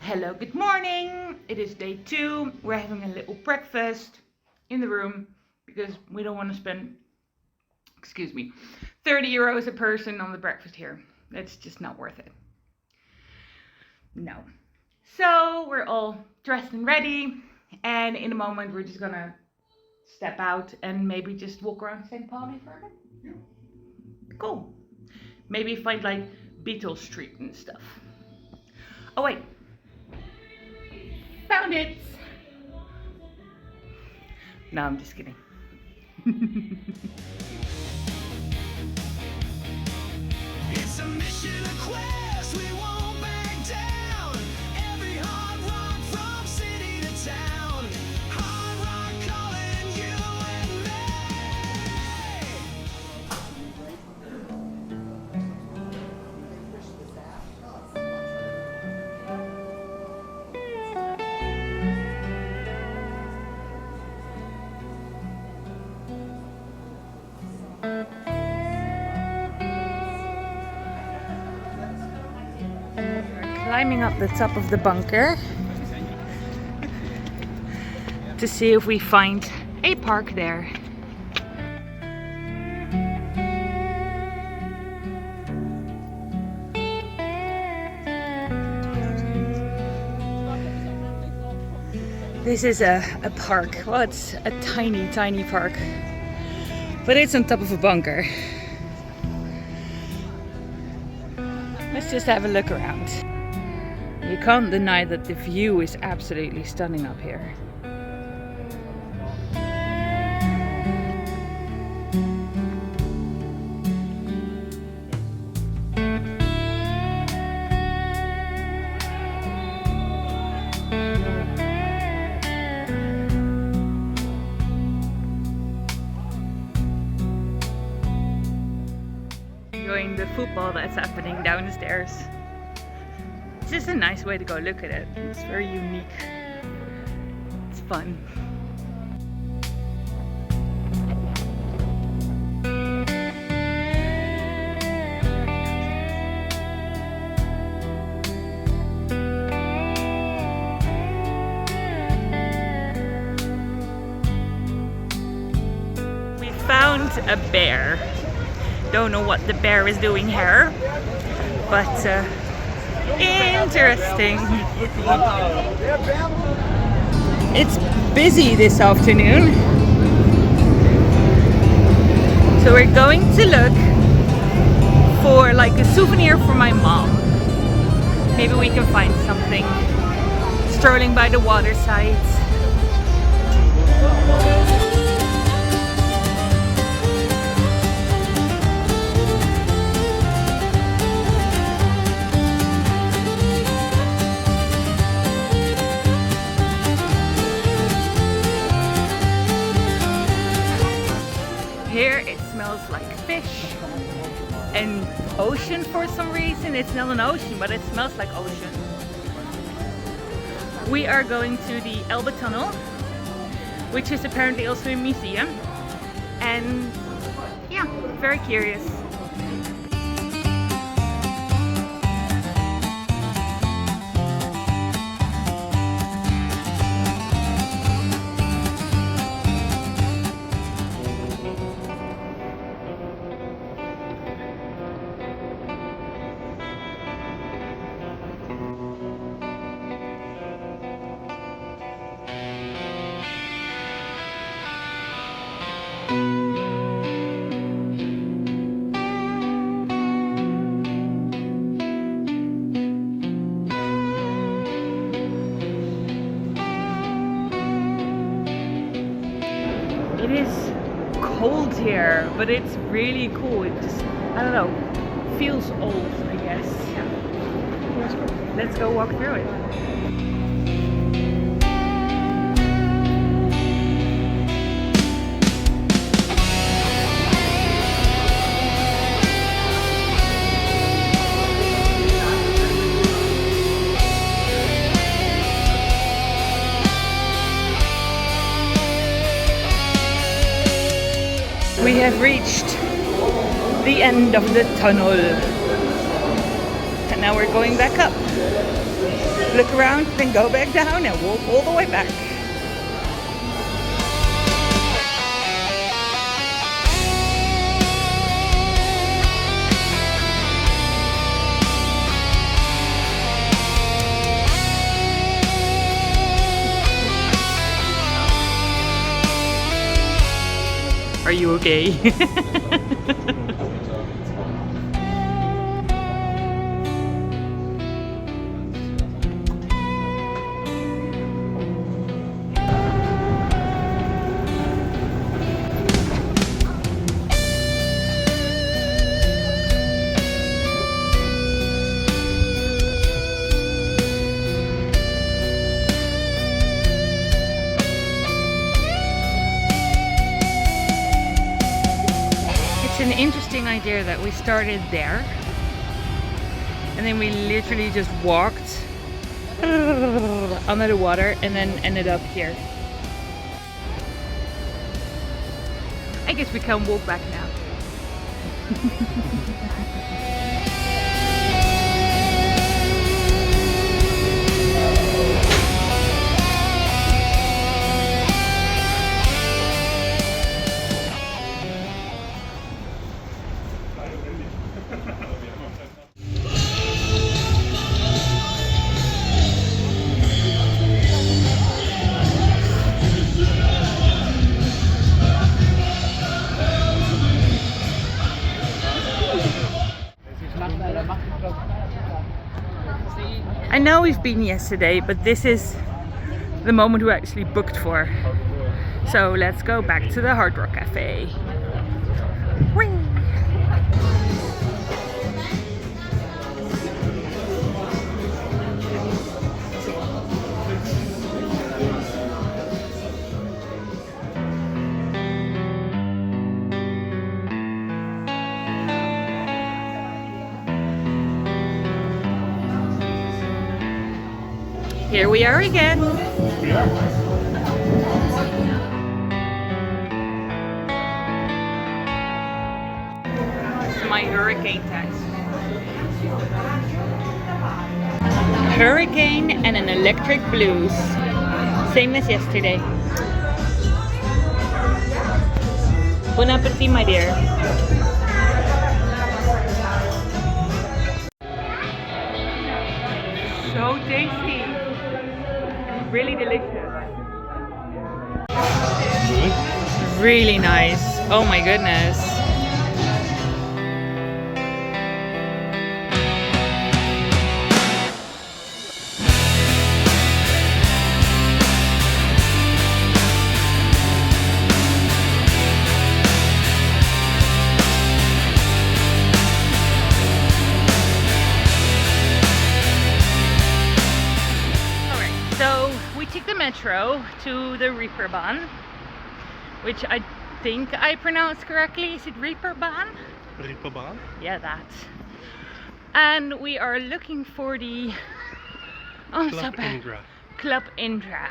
Hello, good morning. It is day 2. We're having a little breakfast in the room because we don't want to spend, 30 euros a person on the breakfast here. It's just not worth it. No. So we're all dressed and ready, and in a moment we're just gonna step out and maybe just walk around St. Pauli for a bit. Yeah. Cool. Maybe find like Beetle Street and stuff. Oh wait. Found it! No, I'm just kidding. It's a mission, a quest, we won't back down. Every hard rock from city to town. Hard rock calling you and Climbing up the top of the bunker to see if we find a park there. This is a park. Well, it's a tiny park, but it's on top of a bunker. Let's just have a look around. You can't deny that the view is absolutely stunning up here. Enjoying the football that's happening downstairs. It's just a nice way to go look at it. It's very unique. It's fun. We found a bear. Don't know what the bear is doing here, but interesting. It's busy this afternoon, so we're going to look for like a souvenir for my mom. Maybe we can find something strolling by the water sides. Here it smells like fish and ocean for some reason. It's not an ocean, but it smells like ocean. We are going to the Elbe Tunnel, which is apparently also a museum. And yeah, very curious. It is cold here, but it's really cool. It just, I don't know, feels old, I guess. Yeah. Let's go walk through it. We have reached the end of the tunnel, and now we're going back up. look around, then go back down and walk all the way back. Are you okay? It's an interesting idea that we started there and then we literally just walked under the water and then ended up here. I guess we can walk back now. I know we've been yesterday, but this is the moment we actually booked for. So let's go back to the Hard Rock Cafe. Whee! Here we are again. It's my hurricane tax. Hurricane and an electric blues. Same as yesterday. Bon appetit, my dear. So tasty. Really delicious. Really nice. Oh my goodness. The metro to the Reeperbahn, which I think I pronounced correctly. Is it Reeperbahn? Reeperbahn? Yeah, that. And we are looking for the Club Indra. Club Indra.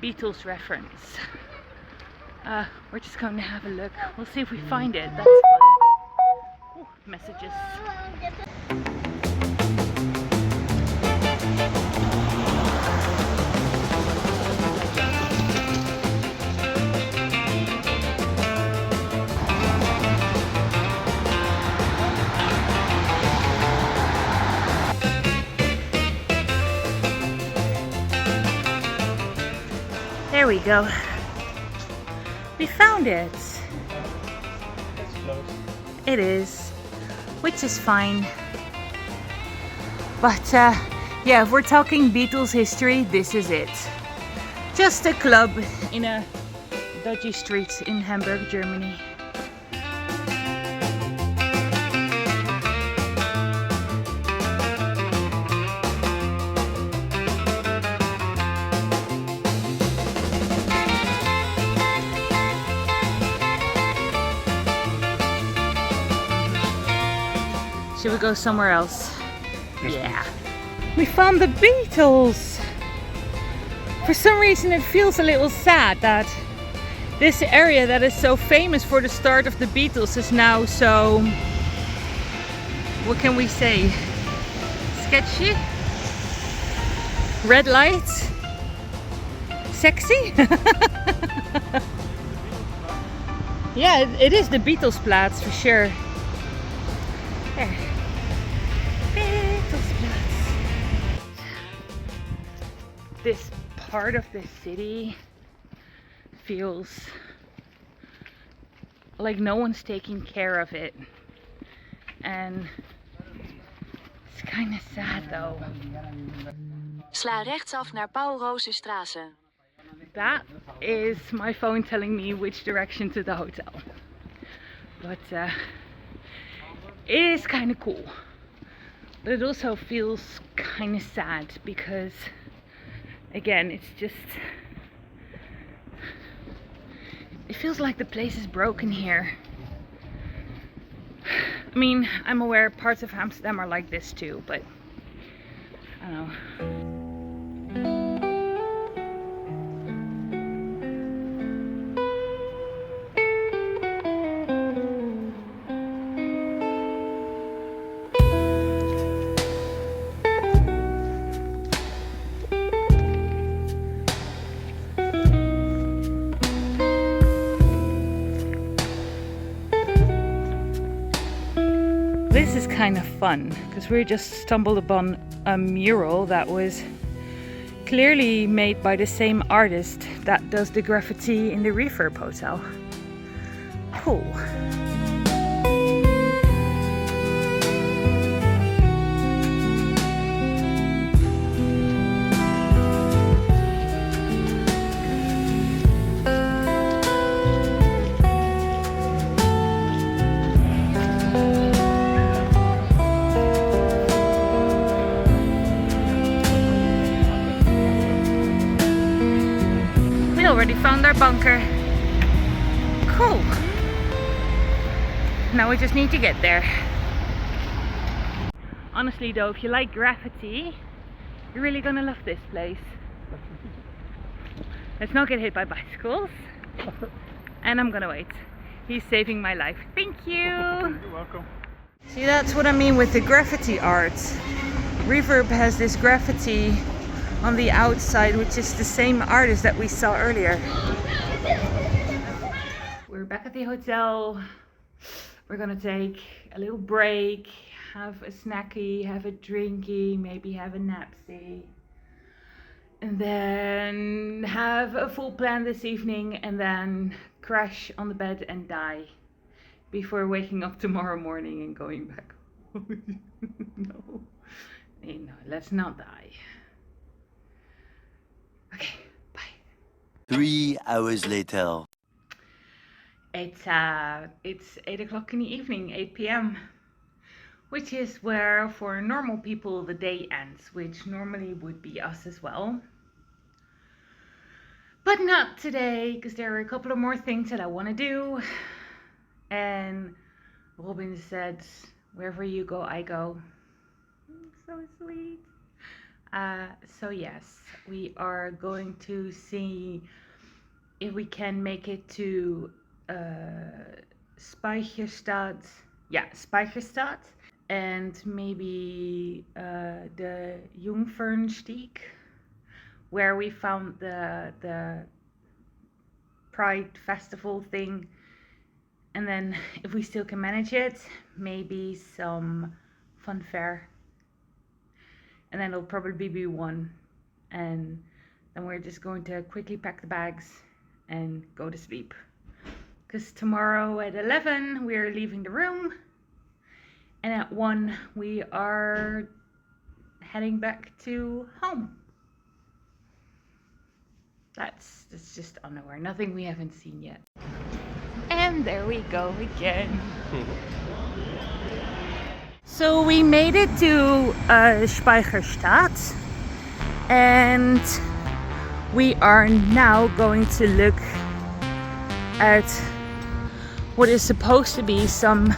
Beatles reference. We're just going to have a look. We'll see if we find it. That's fun. Ooh, messages. There we go. We found it. It's close. It is, which is fine. But yeah, if we're talking Beatles history, this is it. Just a club in a dodgy street in Hamburg, Germany. Should we go somewhere else? Yes, Yeah. We found the Beatles! For some reason it feels a little sad that this area that is so famous for the start of the Beatles is now so... what can we say? sketchy. Red lights. Sexy. Yeah, it is the Beatlesplatz for sure. There. Beatlesplatz. This part of the city feels like no one's taking care of it. And it's kind of sad though. Sla rechtsaf naar Paul-Rozenstraße. That is my phone telling me which direction to the hotel. But it is kind of cool. But it also feels kind of sad because, again, it feels like the place is broken here. I mean, I'm aware parts of Amsterdam are like this too, but I don't know. This is kind of fun because we just stumbled upon a mural that was clearly made by the same artist that does the graffiti in the Refurb Hotel. Cool. Already found our bunker. Cool. Now we just need to get there. Honestly though, if you like graffiti, you're really gonna love this place. Let's not get hit by bicycles. And I'm gonna wait. He's saving my life. Thank you. You're welcome. See, that's what I mean with the graffiti art. Reverb has this graffiti on the outside, which is the same artist that we saw earlier. We're back at the hotel. We're gonna take a little break, have a snacky, have a drinky, maybe have a napsy, and then have a full plan this evening, and then crash on the bed and die before waking up tomorrow morning and going back. No, let's not die. Okay, bye. 3 hours later. It's 8 o'clock in the evening, 8 p.m. Which is where for normal people the day ends, which normally would be us as well. But not today, because there are a couple of more things that I want to do. And Robin said, wherever you go, I go. So sweet. So yes, we are going to see if we can make it to Speicherstadt. Yeah, Speicherstadt. And maybe the Jungfernstieg, where we found the Pride Festival thing. And then if we still can manage it, maybe some fun fair. And then it'll probably be one. And then we're just going to quickly pack the bags and go to sleep. Because tomorrow at 11 we're leaving the room. And at 1 we are heading back to home. That's just unaware. Nothing we haven't seen yet. And there we go again. So we made it to Speicherstadt, and we are now going to look at what is supposed to be some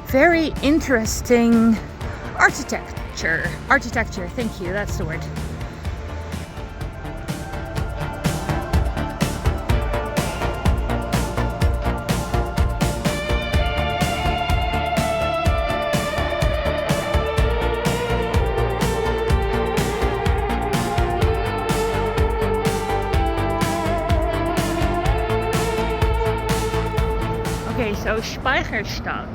very interesting architecture. Thank you, that's the word. So Speicherstadt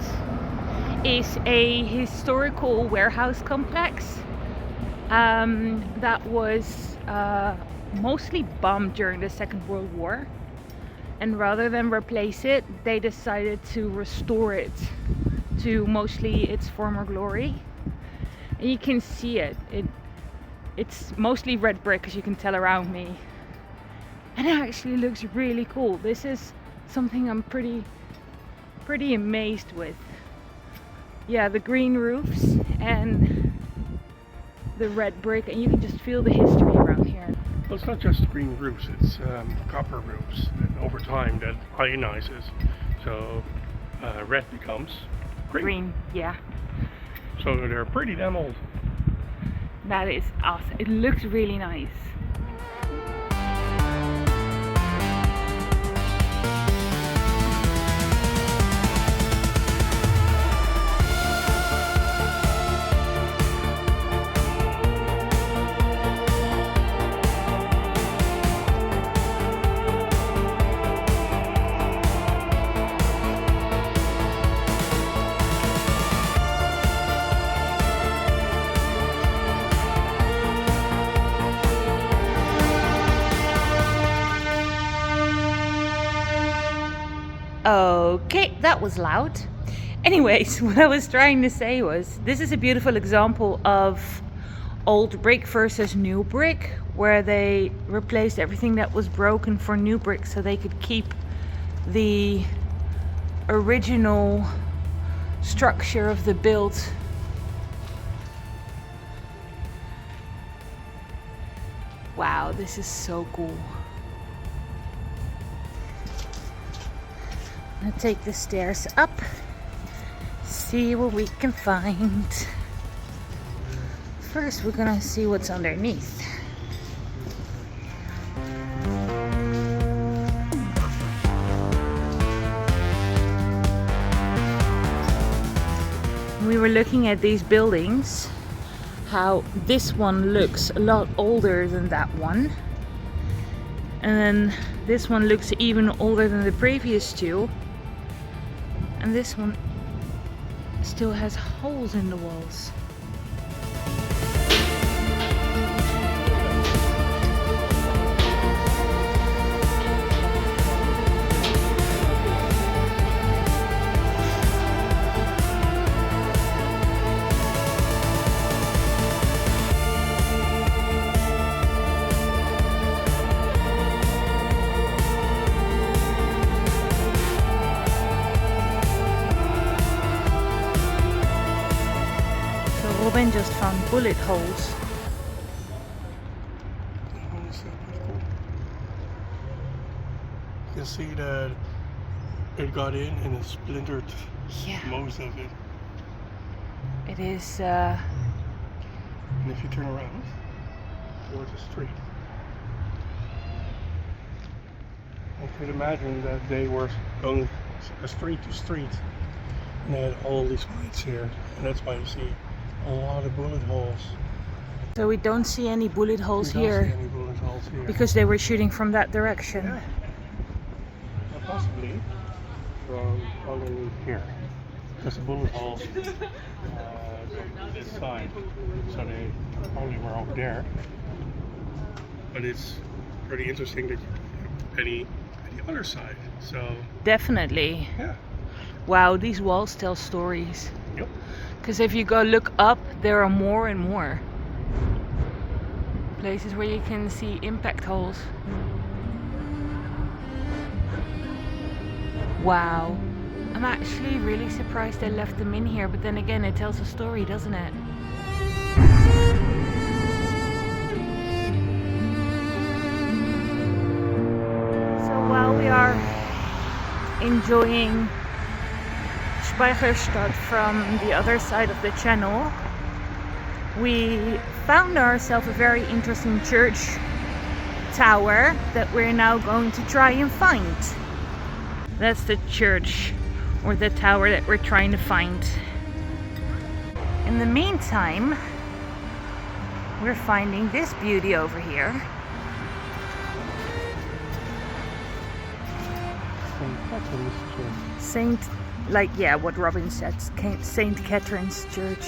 is a historical warehouse complex that was mostly bombed during the Second World War, and rather than replace it, they decided to restore it to mostly its former glory. And you can see it's mostly red brick, as you can tell around me, and it actually looks really cool. This is something I'm pretty amazed with. Yeah, the green roofs and the red brick, and you can just feel the history around here. Well, it's not just green roofs, it's copper roofs. And over time that ionizes, so red becomes green. Yeah. So they're pretty damn old. That is awesome. It looks really nice. Okay, that was loud. Anyways, what I was trying to say was, this is a beautiful example of old brick versus new brick, where they replaced everything that was broken for new brick so they could keep the original structure of the build. Wow, this is so cool. I'm gonna take the stairs up, see what we can find. First, we're gonna see what's underneath. We were looking at these buildings, how this one looks a lot older than that one. And then this one looks even older than the previous two. And this one still has holes in the walls. Robin just found bullet holes. You can see that it got in and it splintered most of it. It is And if you turn around towards the street, I could imagine that they were going street to street and they had all these lights here, and that's why you see a lot of bullet holes. so we don't see any bullet holes We here don't see any bullet holes here. because they were shooting from that direction. Yeah. Or possibly from underneath here, because the bullet holes go to this side, so they probably were over there. But it's pretty interesting that you don't have any the other side. So Definitely. yeah. Wow, these walls tell stories. Yep. Because if you go look up, there are more and more places where you can see impact holes. Wow. I'm actually really surprised they left them in here, but then again, it tells a story, doesn't it? So while we are enjoying Speicherstadt from the other side of the channel, we found ourselves a very interesting church tower that we're now going to try and find. That's the church or the tower that we're trying to find. In the meantime, we're finding this beauty over here. Saint Like, yeah, what Robin said, St. Catherine's Church.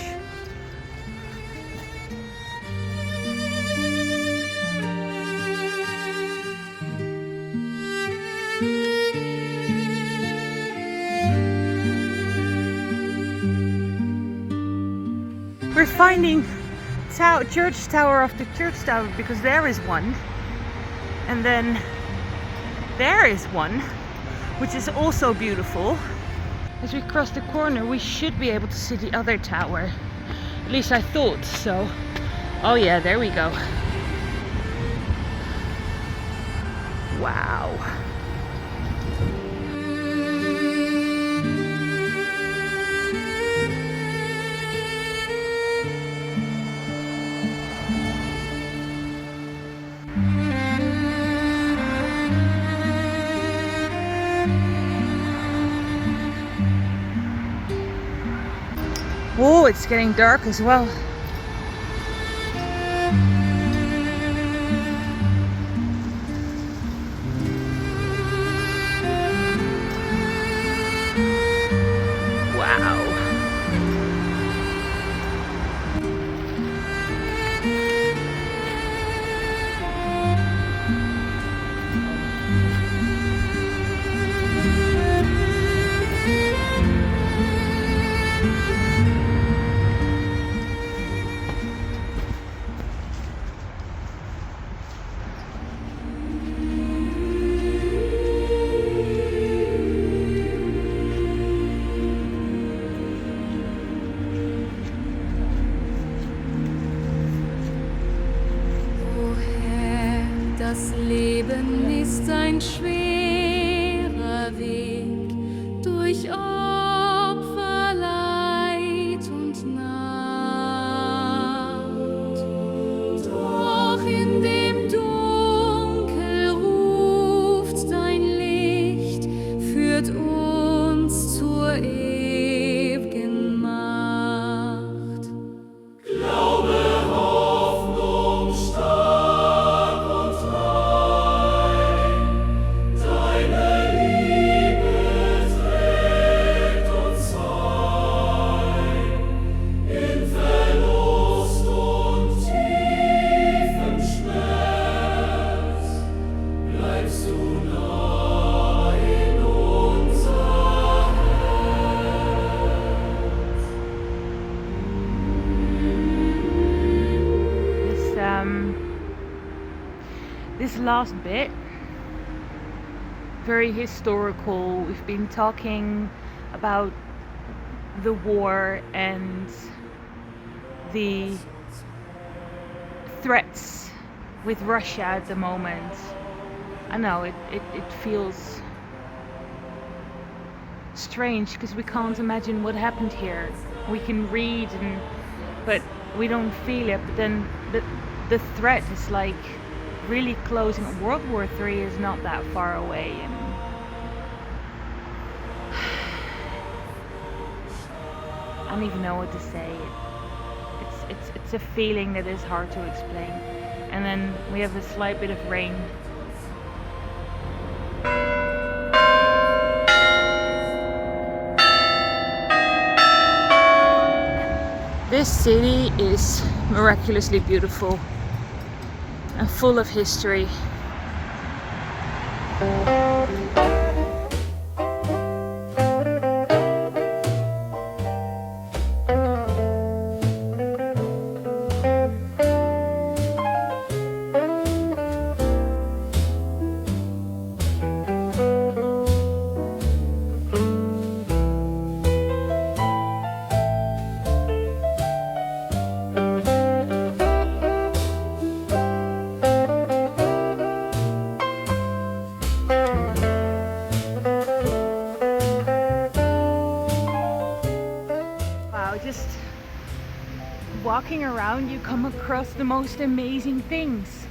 We're finding church tower after church tower because there is one, and then there is one, which is also beautiful. As we cross the corner, we should be able to see the other tower. At least I thought so. Oh yeah, there we go. Wow. Oh, it's getting dark as well. Wow. Das Leben ist ein schwerer Weg durch Opfer, Leid und Nacht. Doch in dem Dunkel ruft dein Licht, führt uns zur ewigen Macht. Glaube, Hoffnung, stark und rein, deine Liebe trägt uns ein. In Verlust und tiefem Schmerz bleibst du nah in unser This last bit, very historical. We've been talking about the war and the threats with Russia at the moment. I know it feels strange because we can't imagine what happened here. We can read but we don't feel it. But then the threat is like really closing. World War III is not that far away, and I don't even know what to say. It's a feeling that is hard to explain. And then we have a slight bit of rain. This city is miraculously beautiful and full of history. Just walking around, you come across the most amazing things.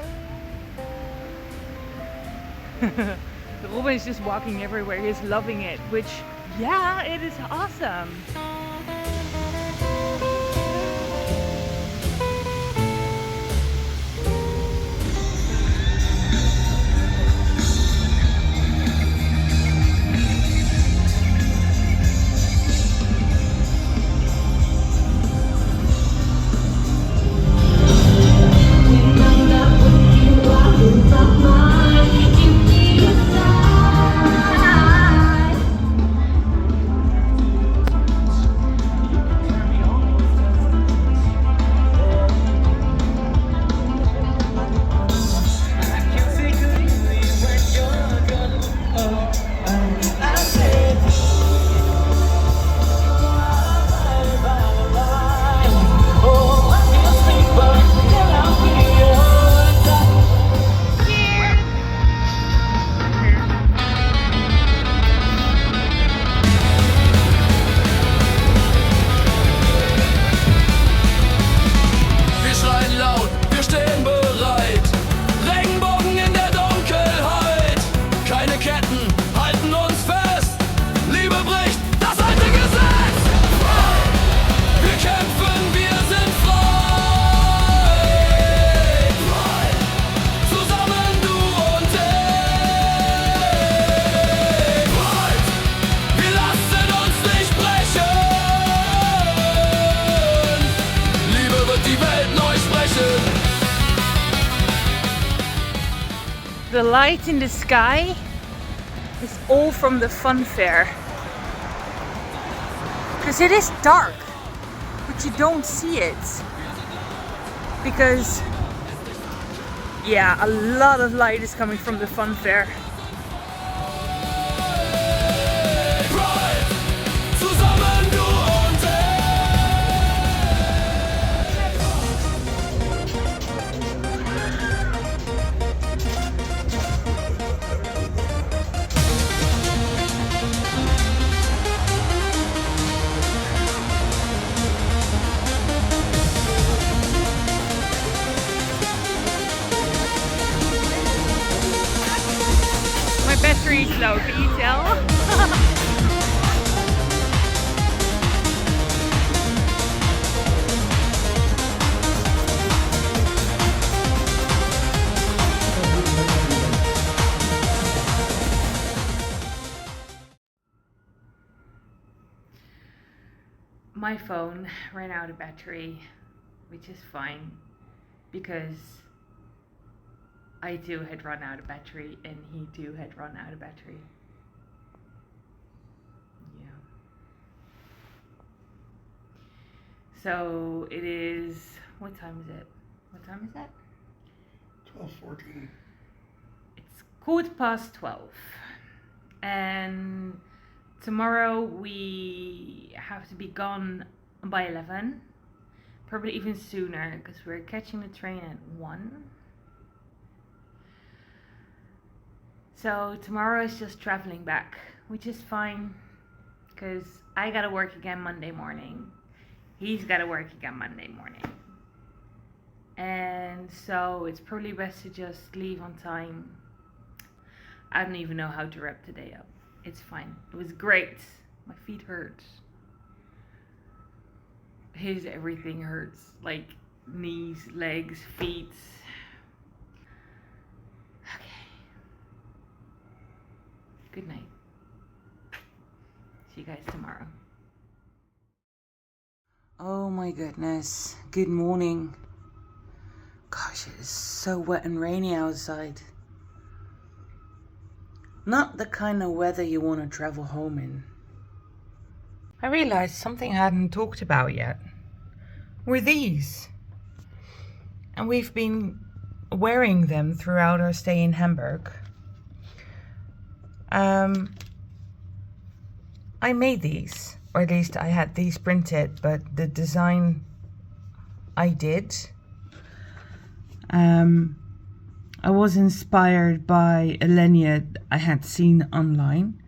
Ruben is just walking everywhere, he's loving it, which, yeah, it is awesome. die Welt neu sprechen. The light in the sky is all from the fun fair. Because it is dark, but you don't see it. Because, yeah, a lot of light is coming from the fun fair. Zusammen du und My battery is low, can you tell? My phone ran out of battery, which is fine because I too had run out of battery and he too had run out of battery. Yeah. So it is, what time is it? What time is that? 12:14. It's 12:15. And tomorrow we have to be gone by 11. Probably even sooner because we're catching the train at 1. So tomorrow is just traveling back, which is fine because I gotta work again Monday morning. He's gotta work again Monday morning. And so it's probably best to just leave on time. I don't even know how to wrap the day up. It's fine. It was great. My feet hurt. His everything hurts. Like knees, legs, feet. Okay. Good night. See you guys tomorrow. Oh my goodness. Good morning. Gosh, it is so wet and rainy outside. Not the kind of weather you want to travel home in. I realized something I hadn't talked about yet. Were these. And we've been wearing them throughout our stay in Hamburg. I made these, or at least I had these printed, but the design I did. I was inspired by a lanyard I had seen online.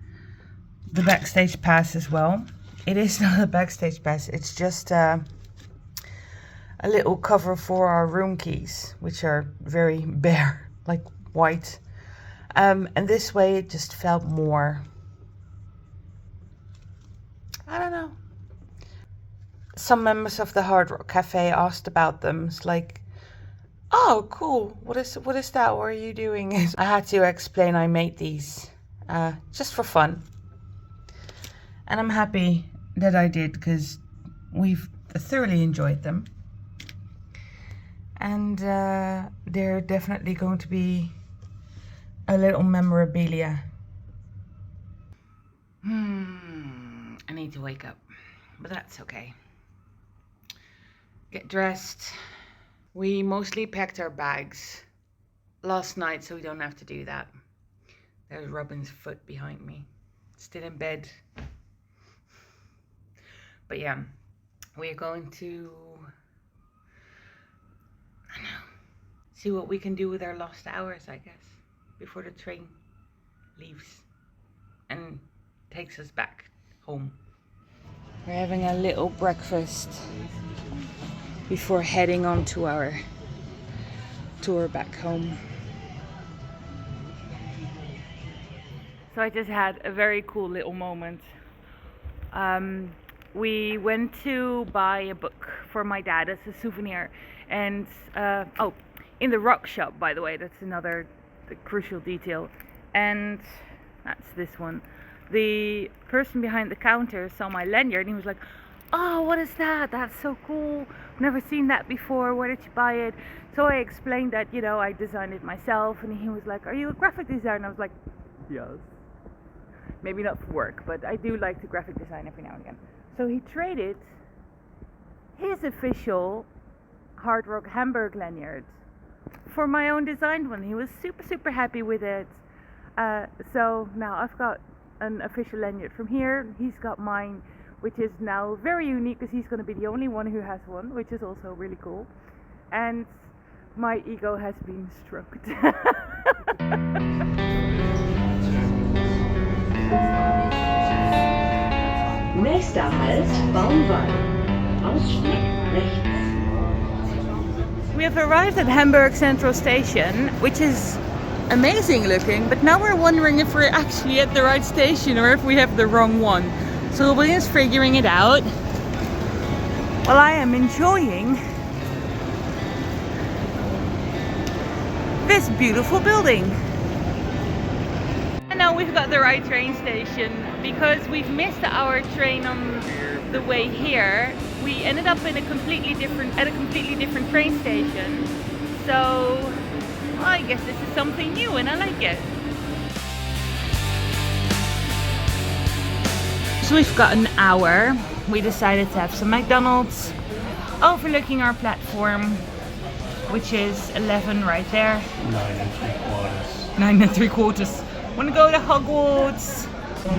The backstage pass as well. It is not a backstage pass, it's just a little cover for our room keys, which are very bare, like white. And this way it just felt more, I don't know. Some members of the Hard Rock Cafe asked about them. It's like, oh, cool. What is that? What are you doing? I had to explain I made these just for fun. And I'm happy that I did because we've thoroughly enjoyed them. And they're definitely going to be a little memorabilia. I need to wake up, but that's okay. Get dressed. We mostly packed our bags last night, so we don't have to do that. There's Robin's foot behind me, still in bed. But yeah, we're going to, I don't know, see what we can do with our lost hours, I guess, before the train leaves and takes us back home. We're having a little breakfast before heading on to our tour back home. So I just had a very cool little moment. We went to buy a book for my dad as a souvenir, and in the rock shop, by the way, that's another crucial detail, and that's this one. The person behind the counter saw my lanyard and he was like, oh, what is that? That's so cool. Never seen that before. Where did you buy it? So I explained that, you know, I designed it myself, and he was like, are you a graphic designer? I was like, yes. Maybe not for work, but I do like to graphic design every now and again. So he traded his official Hard Rock Hamburg lanyard for my own designed one. He was super happy with it. So now I've got an official lanyard from here. He's got mine, which is now very unique because he's going to be the only one who has one, which is also really cool. And my ego has been stroked. Nächster Halt Baumwall. Ausstieg rechts. We have arrived at Hamburg Central Station, which is amazing looking, but now we're wondering if we're actually at the right station or if we have the wrong one. So William's figuring it out. Well, I am enjoying this beautiful building. And now we've got the right train station because we've missed our train on the way here. We ended up in a completely different train station. So I guess this is something new and I like it. So we've got an hour. We decided to have some McDonald's overlooking our platform, which is 11 right there. 9 3/4. 9 3/4. Wanna go to Hogwarts?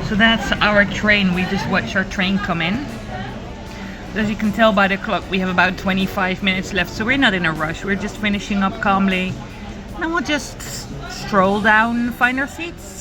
So that's our train. We just watched our train come in. As you can tell by the clock, we have about 25 minutes left, so we're not in a rush. We're just finishing up calmly. And we'll just stroll down and find our seats.